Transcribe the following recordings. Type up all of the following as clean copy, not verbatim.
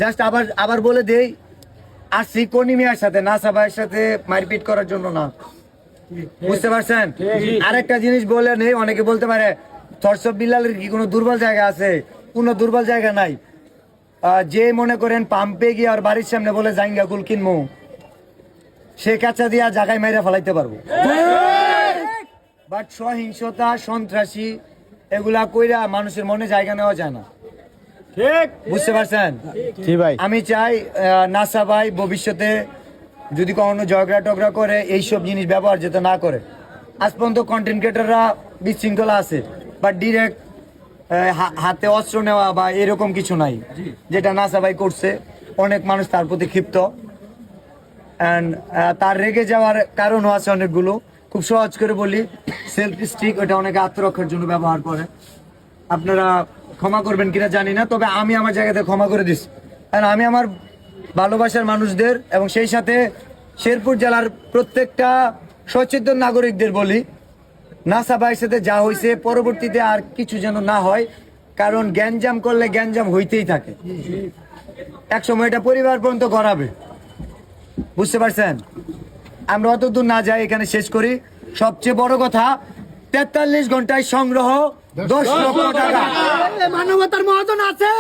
Just আবার আবার বলে দেই, আসছি কোনি মিয়ার সাথে, নাসা ভাইয়ের সাথে মারপিট করার জন্য না। বুঝতে পারছেন? আরেকটা জিনিস বলে নেই, অনেকে বলতে পারে থরসব বিল্লালের কি কোনো দুর্বল জায়গা আছে? কোনো দুর্বল জায়গা নাই। যে মনে করেন পাম্পে গিয়ে আর বাড়ির সামনে বলে জাইঙ্গা গুল কিনবো, সে কাঁচা দিয়া জায়গায় মাইরা ফেলাইতে পারবো। বাট সহিংসতা, সন্ত্রাসী এগুলা কইরা মানুষের মনে জায়গা নেওয়া যায় না। বুঝতে পারছেন? আমি চাই নাসা ভাই ভবিষ্যতে যদি কখনো ঝগড়া টগড়া করে এইসব জিনিস ব্যবহার যাতে না করে। আজ পর্যন্ত কন্টেন্ট ক্রিয়েটাররা বিশৃঙ্খলা আছে, বাট ডিরেক্ট হাতে অস্ত্র নেওয়া বা এরকম কিছু নাই, যেটা নাসা ভাই করছে। অনেক মানুষ তার প্রতি ক্ষিপ্ত, অ্যান্ড তার রেগে যাওয়ার কারণও আছে অনেকগুলো। খুব সহজ করে বলি, সেলফ স্টিক, ওটা অনেকে আত্মরক্ষার জন্য ব্যবহার করে। আপনারা ক্ষমা করবেন কিনা জানি না, তবে আমি আমার জায়গাতে ক্ষমা করে দিচ্ছি। কারণ আমি আমার ভালোবাসার মানুষদের এবং সেই সাথে শেরপুর জেলার প্রত্যেকটা সচেতন নাগরিকদের বলি, নাসা ভাইয়ের সাথে যা হয়েছে পরবর্তীতে আর কিছু যেন না হয়। কারণ গ্যাঞ্জাম করলে গ্যাঞ্জাম হইতেই থাকে, এক সময় এটা পরিবার পর্যন্ত গড়াবে। বুঝতে পারছেন? আমরা অত দূর না যাই, এখানে শেষ করি। সবচেয়ে বড় কথা, 43 ঘন্টায় সংগ্রহ 10 লক্ষ টাকা। মানবতার মহাজন আছে,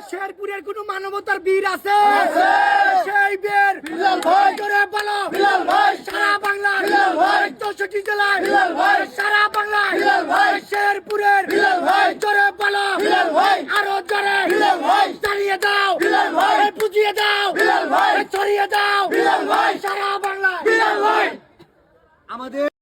শেরপুরের কোন মানবতার বীর আছে, সেই বীর করে বলো সারা বাংলা 64 জেলায়, সারা বাংলা শেরপুরের জোরে বলো, আরো জোরে চালিয়ে দাও, বুঝিয়ে দাও, ছড়িয়ে দাও সারা বাংলা। আমাদের